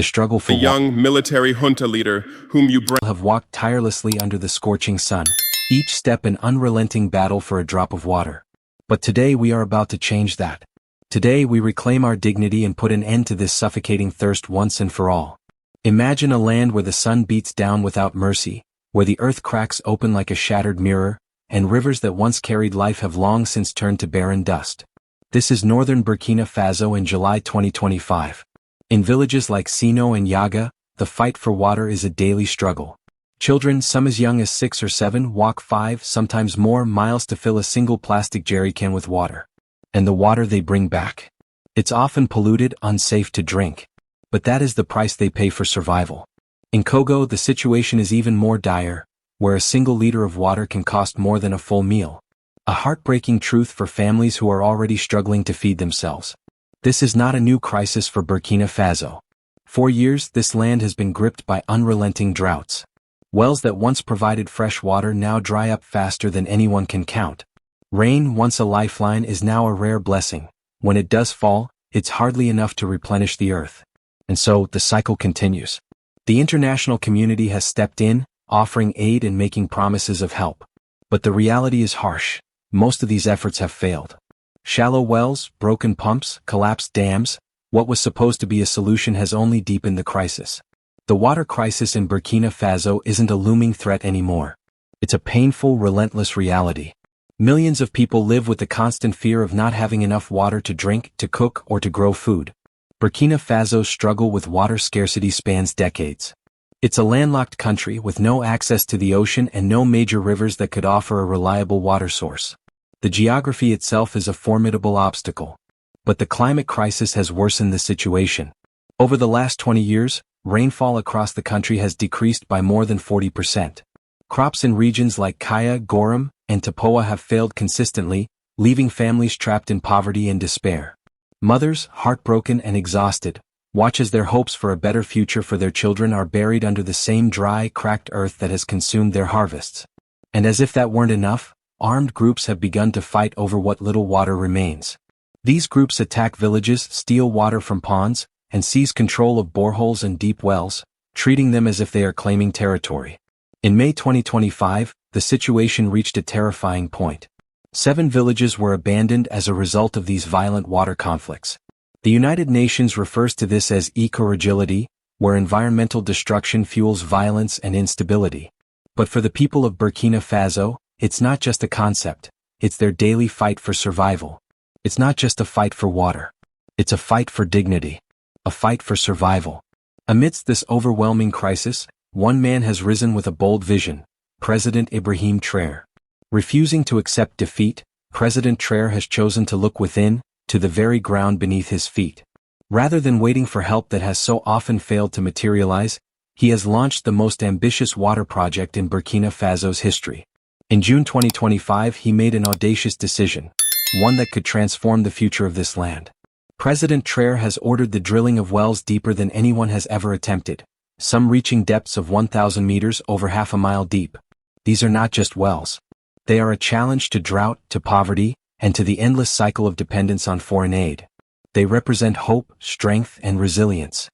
The struggle for The young military junta leader whom you have walked tirelessly under the scorching sun, each step an unrelenting battle for a drop of water. But today we are about to change that. Today we reclaim our dignity and put an end to this suffocating thirst once and for all. Imagine a land where the sun beats down without mercy, where the earth cracks open like a shattered mirror, and rivers that once carried life have long since turned to barren dust. This is northern Burkina Faso in July 2025. In villages like Sino and Yaga, the fight for water is a daily struggle. Children, some as young as 6 or 7, walk 5, sometimes more, miles to fill a single plastic jerrycan with water. And the water they bring back. It's often polluted, unsafe to drink. But that is the price they pay for survival. In Kogo, the situation is even more dire, where a single liter of water can cost more than a full meal. A heartbreaking truth for families who are already struggling to feed themselves. This is not a new crisis for Burkina Faso. For years, this land has been gripped by unrelenting droughts. Wells that once provided fresh water now dry up faster than anyone can count. Rain, once a lifeline, is now a rare blessing. When it does fall, it's hardly enough to replenish the earth. And so, the cycle continues. The international community has stepped in, offering aid and making promises of help. But the reality is harsh. Most of these efforts have failed. Shallow wells, broken pumps, collapsed dams, what was supposed to be a solution has only deepened the crisis. The water crisis in Burkina Faso isn't a looming threat anymore. It's a painful, relentless reality. Millions of people live with the constant fear of not having enough water to drink, to cook, or to grow food. Burkina Faso's struggle with water scarcity spans decades. It's a landlocked country with no access to the ocean and no major rivers that could offer a reliable water source. The geography itself is a formidable obstacle. But the climate crisis has worsened the situation. Over the last 20 years, rainfall across the country has decreased by more than 40%. Crops in regions like Kaya, Goram, and Tapoa have failed consistently, leaving families trapped in poverty and despair. Mothers, heartbroken and exhausted, watch as their hopes for a better future for their children are buried under the same dry, cracked earth that has consumed their harvests. And as if that weren't enough, armed groups have begun to fight over what little water remains. These groups attack villages, steal water from ponds, and seize control of boreholes and deep wells, treating them as if they are claiming territory. In May 2025, the situation reached a terrifying point. 7 villages were abandoned as a result of these violent water conflicts. The United Nations refers to this as eco-fragility, where environmental destruction fuels violence and instability. But for the people of Burkina Faso, it's not just a concept, it's their daily fight for survival. It's not just a fight for water. It's a fight for dignity. A fight for survival. Amidst this overwhelming crisis, one man has risen with a bold vision, President Ibrahim Traoré. Refusing to accept defeat, President Traoré has chosen to look within, to the very ground beneath his feet. Rather than waiting for help that has so often failed to materialize, he has launched the most ambitious water project in Burkina Faso's history. In June 2025, he made an audacious decision, one that could transform the future of this land. President Traoré has ordered the drilling of wells deeper than anyone has ever attempted, some reaching depths of 1,000 meters, over half a mile deep. These are not just wells. They are a challenge to drought, to poverty, and to the endless cycle of dependence on foreign aid. They represent hope, strength, and resilience.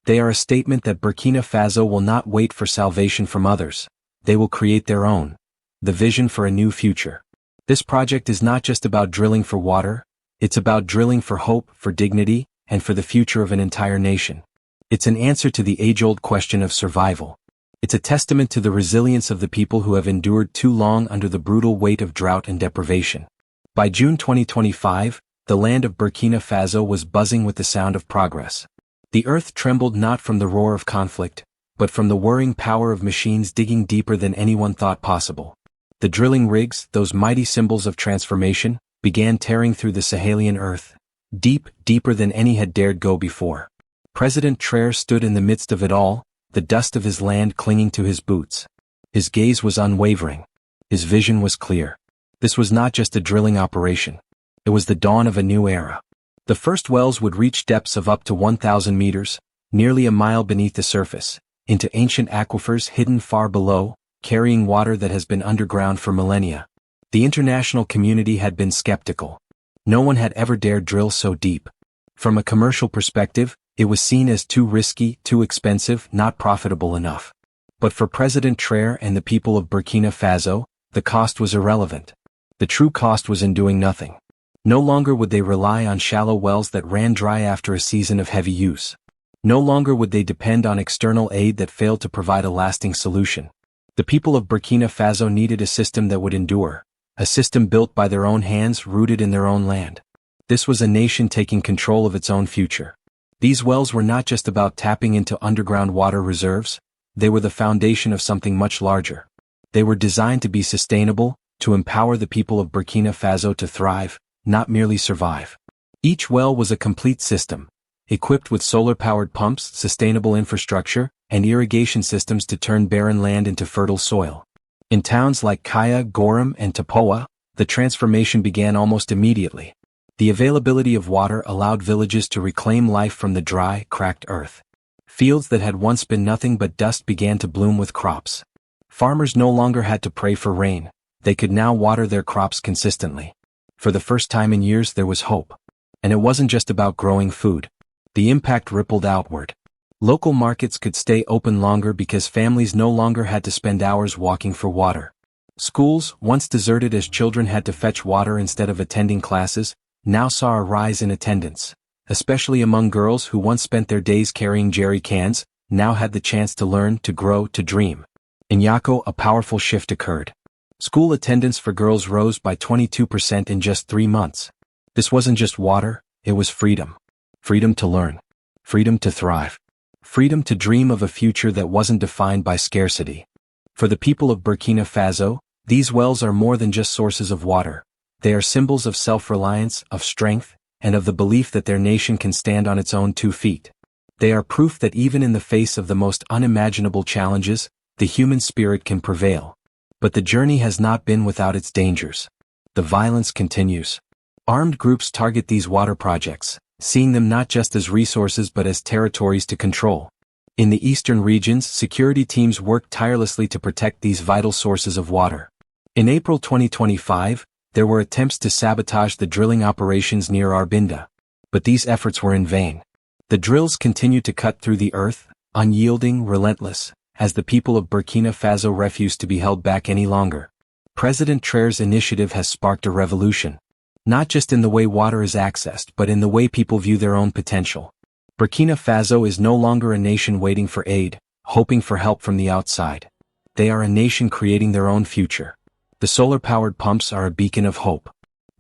They are a statement that Burkina Faso will not wait for salvation from others. They will create their own. The vision for a new future. This project is not just about drilling for water, it's about drilling for hope, for dignity, and for the future of an entire nation. It's an answer to the age-old question of survival. It's a testament to the resilience of the people who have endured too long under the brutal weight of drought and deprivation. By June 2025, the land of Burkina Faso was buzzing with the sound of progress. The earth trembled not from the roar of conflict, but from the whirring power of machines digging deeper than anyone thought possible. The drilling rigs, those mighty symbols of transformation, began tearing through the Sahelian earth, deeper than any had dared go before. President Traoré stood in the midst of it all, the dust of his land clinging to his boots. His gaze was unwavering. His vision was clear. This was not just a drilling operation. It was the dawn of a new era. The first wells would reach depths of up to 1,000 meters, nearly a mile beneath the surface, into ancient aquifers hidden far below, carrying water that has been underground for millennia. The international community had been skeptical. No one had ever dared drill so deep. From a commercial perspective, It was seen as too risky, too expensive, not profitable enough. But for President Traoré and the people of Burkina Faso, the cost was irrelevant. The true cost was in doing nothing. No longer would they rely on shallow wells that ran dry after a season of heavy use. No longer would they depend on external aid that failed to provide a lasting solution. The people of Burkina Faso needed a system that would endure, a system built by their own hands, rooted in their own land. This was a nation taking control of its own future. These wells were not just about tapping into underground water reserves, they were the foundation of something much larger. They were designed to be sustainable, to empower the people of Burkina Faso to thrive, not merely survive. Each well was a complete system, equipped with solar-powered pumps, sustainable infrastructure, and irrigation systems to turn barren land into fertile soil. In towns like Kaya, Gorum, and Tapoa, the transformation began almost immediately. The availability of water allowed villages to reclaim life from the dry, cracked earth. Fields that had once been nothing but dust began to bloom with crops. Farmers no longer had to pray for rain, they could now water their crops consistently. For the first time in years there was hope. And it wasn't just about growing food. The impact rippled outward. Local markets could stay open longer because families no longer had to spend hours walking for water. Schools, once deserted as children had to fetch water instead of attending classes, now saw a rise in attendance, especially among girls who once spent their days carrying jerry cans, now had the chance to learn, to grow, to dream. In Yako, a powerful shift occurred. School attendance for girls rose by 22% in just 3 months. This wasn't just water, it was freedom. Freedom to learn. Freedom to thrive. Freedom to dream of a future that wasn't defined by scarcity. For the people of Burkina Faso, these wells are more than just sources of water. They are symbols of self-reliance, of strength, and of the belief that their nation can stand on its own 2 feet. They are proof that even in the face of the most unimaginable challenges, the human spirit can prevail. But the journey has not been without its dangers. The violence continues. Armed groups target these water projects, seeing them not just as resources but as territories to control. In the eastern regions, security teams work tirelessly to protect these vital sources of water. In April 2025, there were attempts to sabotage the drilling operations near Arbinda. But these efforts were in vain. The drills continued to cut through the earth, unyielding, relentless, as the people of Burkina Faso refused to be held back any longer. President Traoré's initiative has sparked a revolution. Not just in the way water is accessed but in the way people view their own potential. Burkina Faso is no longer a nation waiting for aid, hoping for help from the outside. They are a nation creating their own future. The solar-powered pumps are a beacon of hope.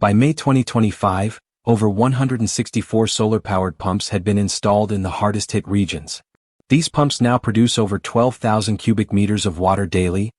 By May 2025, over 164 solar-powered pumps had been installed in the hardest-hit regions. These pumps now produce over 12,000 cubic meters of water daily,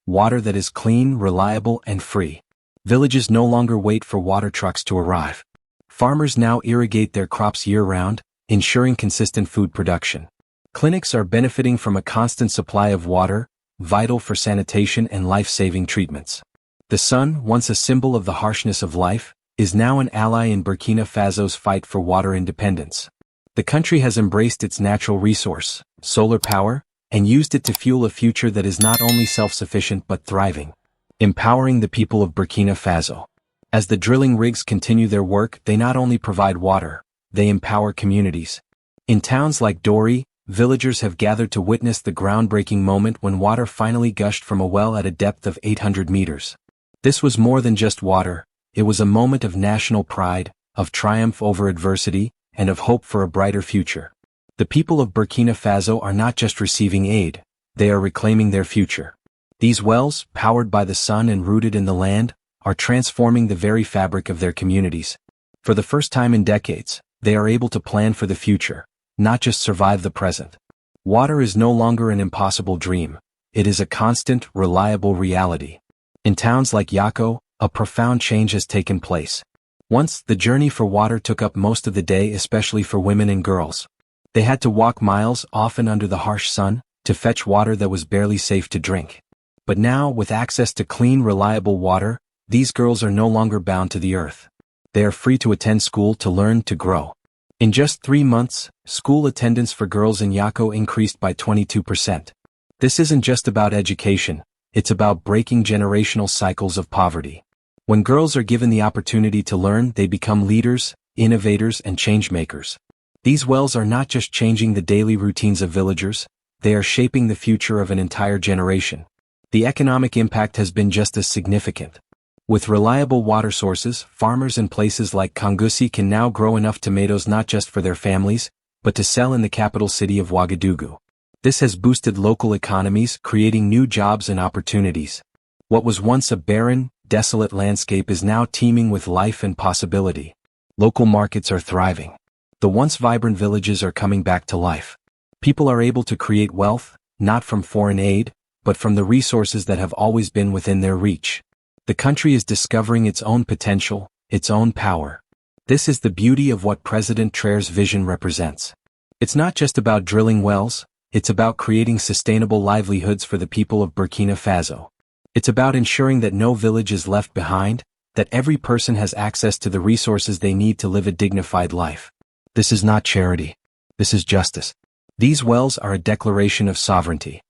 water that is clean, reliable, and free. Villages no longer wait for water trucks to arrive. Farmers now irrigate their crops year-round, ensuring consistent food production. Clinics are benefiting from a constant supply of water, vital for sanitation and life-saving treatments. The sun, once a symbol of the harshness of life, is now an ally in Burkina Faso's fight for water independence. The country has embraced its natural resource, solar power, and used it to fuel a future that is not only self-sufficient but thriving. Empowering the people of Burkina Faso. As the drilling rigs continue their work, they not only provide water, they empower communities. In towns like Dori, villagers have gathered to witness the groundbreaking moment when water finally gushed from a well at a depth of 800 meters. This was more than just water, it was a moment of national pride, of triumph over adversity, and of hope for a brighter future. The people of Burkina Faso are not just receiving aid, they are reclaiming their future. These wells, powered by the sun and rooted in the land, are transforming the very fabric of their communities. For the first time in decades, they are able to plan for the future, not just survive the present. Water is no longer an impossible dream, it is a constant, reliable reality. In towns like Yako, a profound change has taken place. Once, the journey for water took up most of the day, especially for women and girls. They had to walk miles, often under the harsh sun, to fetch water that was barely safe to drink. But now, with access to clean, reliable water, these girls are no longer bound to the earth. They are free to attend school, to learn, to grow. In just 3 months, school attendance for girls in Yako increased by 22%. This isn't just about education, it's about breaking generational cycles of poverty. When girls are given the opportunity to learn, they become leaders, innovators, and change-makers. These wells are not just changing the daily routines of villagers, they are shaping the future of an entire generation. The economic impact has been just as significant. With reliable water sources, farmers in places like Kangusi can now grow enough tomatoes not just for their families, but to sell in the capital city of Ouagadougou. This has boosted local economies, creating new jobs and opportunities. What was once a barren, desolate landscape is now teeming with life and possibility. Local markets are thriving. The once vibrant villages are coming back to life. People are able to create wealth, not from foreign aid, but from the resources that have always been within their reach. The country is discovering its own potential, its own power. This is the beauty of what President Traoré's vision represents. It's not just about drilling wells, it's about creating sustainable livelihoods for the people of Burkina Faso. It's about ensuring that no village is left behind, that every person has access to the resources they need to live a dignified life. This is not charity. This is justice. These wells are a declaration of sovereignty.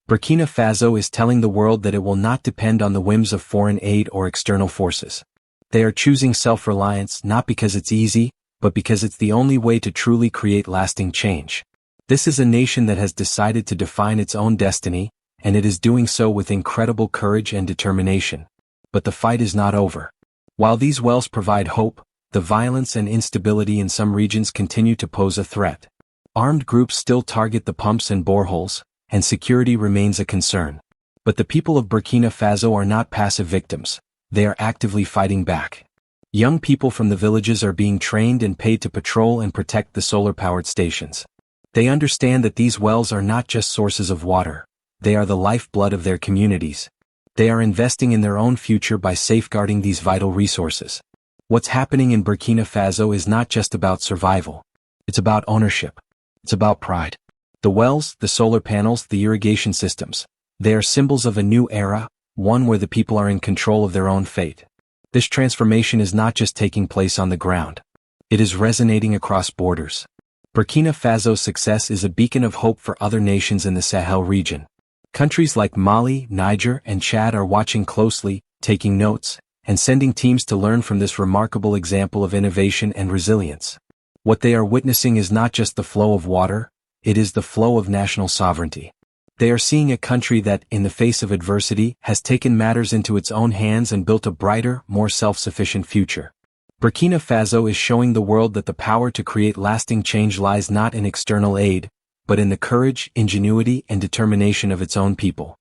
Burkina Faso is telling the world that it will not depend on the whims of foreign aid or external forces. They are choosing self-reliance not because it's easy, but because it's the only way to truly create lasting change. This is a nation that has decided to define its own destiny, and it is doing so with incredible courage and determination. But the fight is not over. While these wells provide hope, the violence and instability in some regions continue to pose a threat. Armed groups still target the pumps and boreholes, and security remains a concern. But the people of Burkina Faso are not passive victims. They are actively fighting back. Young people from the villages are being trained and paid to patrol and protect the solar-powered stations. They understand that these wells are not just sources of water. They are the lifeblood of their communities. They are investing in their own future by safeguarding these vital resources. What's happening in Burkina Faso is not just about survival. It's about ownership. It's about pride. The wells, the solar panels, the irrigation systems. They are symbols of a new era, one where the people are in control of their own fate. This transformation is not just taking place on the ground. It is resonating across borders. Burkina Faso's success is a beacon of hope for other nations in the Sahel region. Countries like Mali, Niger, and Chad are watching closely, taking notes, and sending teams to learn from this remarkable example of innovation and resilience. What they are witnessing is not just the flow of water, it is the flow of national sovereignty. They are seeing a country that, in the face of adversity, has taken matters into its own hands and built a brighter, more self-sufficient future. Burkina Faso is showing the world that the power to create lasting change lies not in external aid, but in the courage, ingenuity, and determination of its own people.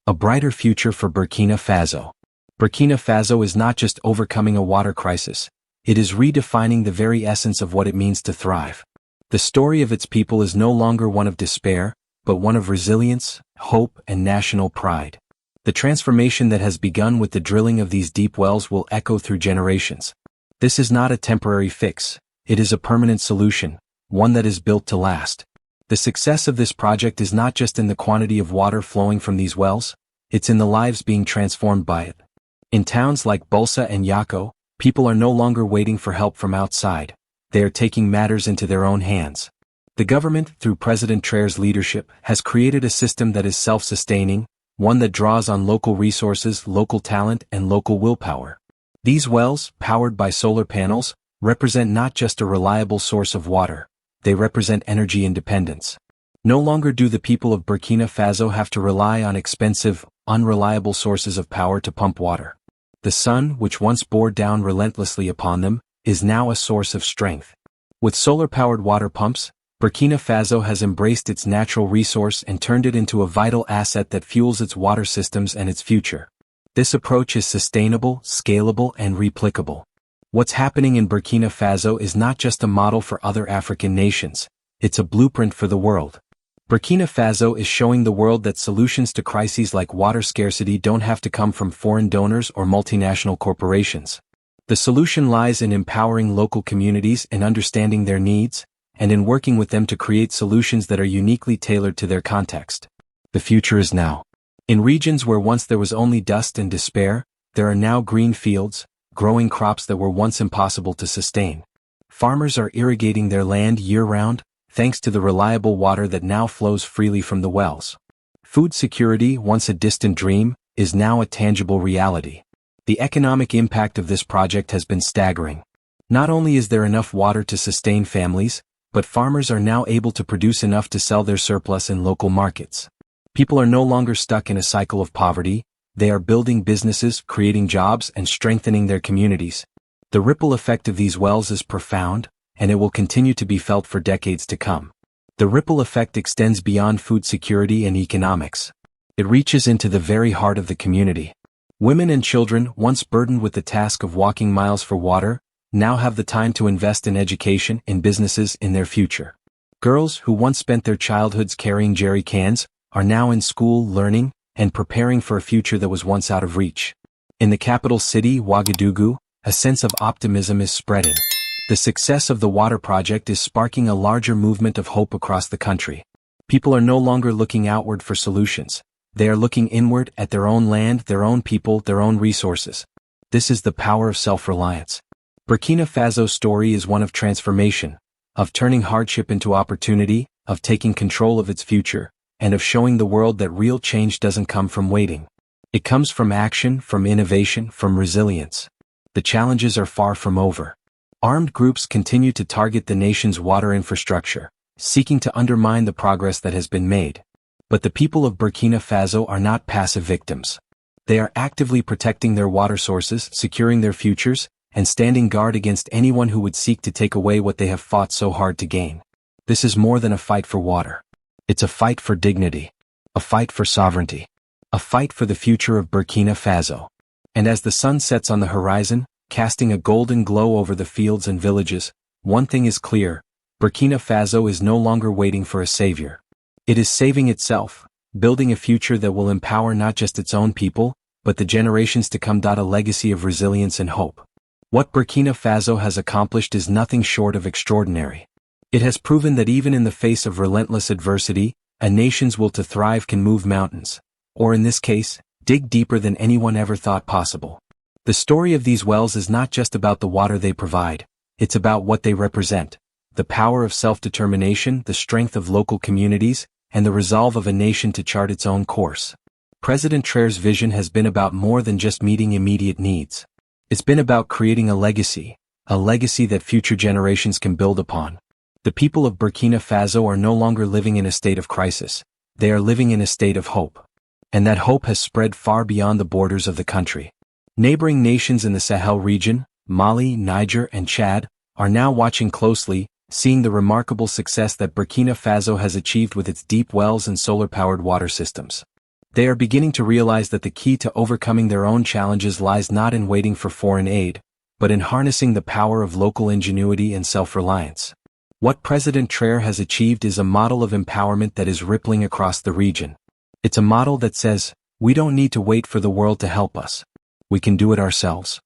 A brighter future for Burkina Faso. Burkina Faso is not just overcoming a water crisis, it is redefining the very essence of what it means to thrive. The story of its people is no longer one of despair, but one of resilience, hope, and national pride. The transformation that has begun with the drilling of these deep wells will echo through generations. This is not a temporary fix, it is a permanent solution, one that is built to last. The success of this project is not just in the quantity of water flowing from these wells, it's in the lives being transformed by it. In towns like Bulsa and Yako, people are no longer waiting for help from outside, they are taking matters into their own hands. The government, through President Traoré's leadership, has created a system that is self-sustaining, one that draws on local resources, local talent, and local willpower. These wells, powered by solar panels, represent not just a reliable source of water, they represent energy independence. No longer do the people of Burkina Faso have to rely on expensive, unreliable sources of power to pump water. The sun, which once bore down relentlessly upon them, is now a source of strength. With solar-powered water pumps, Burkina Faso has embraced its natural resource and turned it into a vital asset that fuels its water systems and its future. This approach is sustainable, scalable, and replicable. What's happening in Burkina Faso is not just a model for other African nations, it's a blueprint for the world. Burkina Faso is showing the world that solutions to crises like water scarcity don't have to come from foreign donors or multinational corporations. The solution lies in empowering local communities and understanding their needs, and in working with them to create solutions that are uniquely tailored to their context. The future is now. In regions where once there was only dust and despair, there are now green fields, growing crops that were once impossible to sustain. Farmers are irrigating their land year-round, thanks to the reliable water that now flows freely from the wells. Food security, once a distant dream, is now a tangible reality. The economic impact of this project has been staggering. Not only is there enough water to sustain families, but farmers are now able to produce enough to sell their surplus in local markets. People are no longer stuck in a cycle of poverty. They are building businesses, creating jobs, and strengthening their communities. The ripple effect of these wells is profound, and it will continue to be felt for decades to come. The ripple effect extends beyond food security and economics. It reaches into the very heart of the community. Women and children, once burdened with the task of walking miles for water, now have the time to invest in education, in businesses, in their future. Girls who once spent their childhoods carrying jerry cans are now in school learning and preparing for a future that was once out of reach. In the capital city, Ouagadougou, a sense of optimism is spreading. The success of the water project is sparking a larger movement of hope across the country. People are no longer looking outward for solutions. They are looking inward at their own land, their own people, their own resources. This is the power of self-reliance. Burkina Faso's story is one of transformation, of turning hardship into opportunity, of taking control of its future, and of showing the world that real change doesn't come from waiting. It comes from action, from innovation, from resilience. The challenges are far from over. Armed groups continue to target the nation's water infrastructure, seeking to undermine the progress that has been made. But the people of Burkina Faso are not passive victims. They are actively protecting their water sources, securing their futures, and standing guard against anyone who would seek to take away what they have fought so hard to gain. This is more than a fight for water. It's a fight for dignity, a fight for sovereignty, a fight for the future of Burkina Faso. And as the sun sets on the horizon, casting a golden glow over the fields and villages, one thing is clear: Burkina Faso is no longer waiting for a savior. It is saving itself, building a future that will empower not just its own people, but the generations to come. A legacy of resilience and hope. What Burkina Faso has accomplished is nothing short of extraordinary. It has proven that even in the face of relentless adversity, a nation's will to thrive can move mountains, or in this case, dig deeper than anyone ever thought possible. The story of these wells is not just about the water they provide, it's about what they represent: the power of self-determination, the strength of local communities, and the resolve of a nation to chart its own course. President Traoré's vision has been about more than just meeting immediate needs. It's been about creating a legacy that future generations can build upon. The people of Burkina Faso are no longer living in a state of crisis. They are living in a state of hope. And that hope has spread far beyond the borders of the country. Neighboring nations in the Sahel region, Mali, Niger, and Chad, are now watching closely, seeing the remarkable success that Burkina Faso has achieved with its deep wells and solar-powered water systems. They are beginning to realize that the key to overcoming their own challenges lies not in waiting for foreign aid, but in harnessing the power of local ingenuity and self-reliance. What President Traoré has achieved is a model of empowerment that is rippling across the region. It's a model that says, we don't need to wait for the world to help us. We can do it ourselves.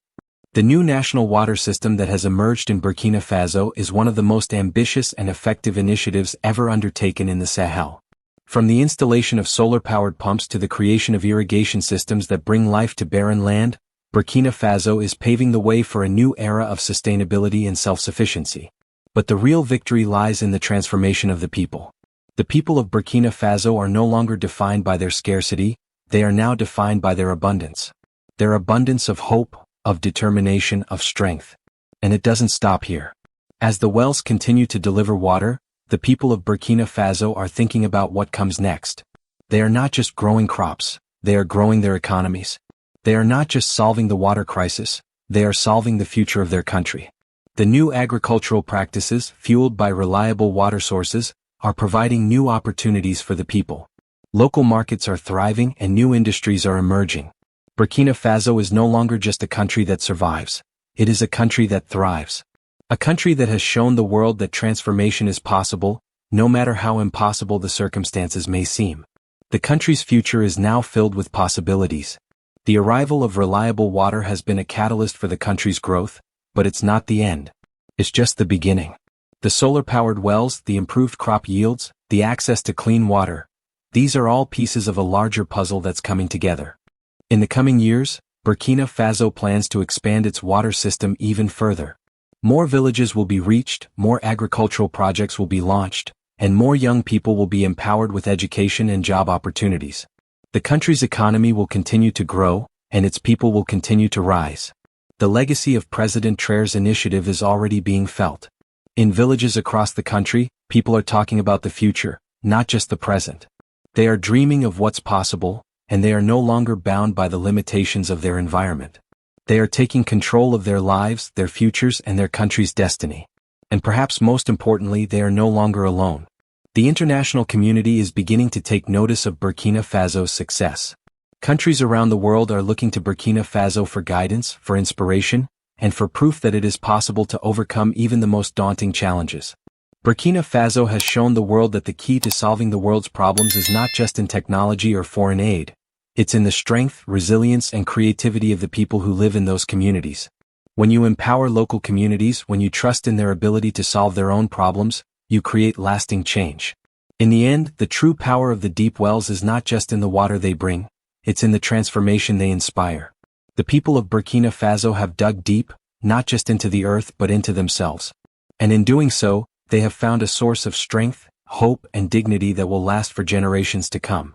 The new national water system that has emerged in Burkina Faso is one of the most ambitious and effective initiatives ever undertaken in the Sahel. From the installation of solar-powered pumps to the creation of irrigation systems that bring life to barren land, Burkina Faso is paving the way for a new era of sustainability and self-sufficiency. But the real victory lies in the transformation of the people. The people of Burkina Faso are no longer defined by their scarcity, they are now defined by their abundance. Their abundance of hope, of determination, of strength. And it doesn't stop here. As the wells continue to deliver water, the people of Burkina Faso are thinking about what comes next. They are not just growing crops, they are growing their economies. They are not just solving the water crisis, they are solving the future of their country. The new agricultural practices, fueled by reliable water sources, are providing new opportunities for the people. Local markets are thriving and new industries are emerging. Burkina Faso is no longer just a country that survives. It is a country that thrives. A country that has shown the world that transformation is possible, no matter how impossible the circumstances may seem. The country's future is now filled with possibilities. The arrival of reliable water has been a catalyst for the country's growth, but it's not the end. It's just the beginning. The solar-powered wells, the improved crop yields, the access to clean water, these are all pieces of a larger puzzle that's coming together. In the coming years, Burkina Faso plans to expand its water system even further. More villages will be reached, more agricultural projects will be launched, and more young people will be empowered with education and job opportunities. The country's economy will continue to grow, and its people will continue to rise. The legacy of President Traoré's initiative is already being felt. In villages across the country, people are talking about the future, not just the present. They are dreaming of what's possible, and they are no longer bound by the limitations of their environment. They are taking control of their lives, their futures, and their country's destiny. And perhaps most importantly, they are no longer alone. The international community is beginning to take notice of Burkina Faso's success. Countries around the world are looking to Burkina Faso for guidance, for inspiration, and for proof that it is possible to overcome even the most daunting challenges. Burkina Faso has shown the world that the key to solving the world's problems is not just in technology or foreign aid. It's in the strength, resilience, and creativity of the people who live in those communities. When you empower local communities, when you trust in their ability to solve their own problems, you create lasting change. In the end, the true power of the deep wells is not just in the water they bring, it's in the transformation they inspire. The people of Burkina Faso have dug deep, not just into the earth but into themselves. And in doing so, they have found a source of strength, hope, and dignity that will last for generations to come.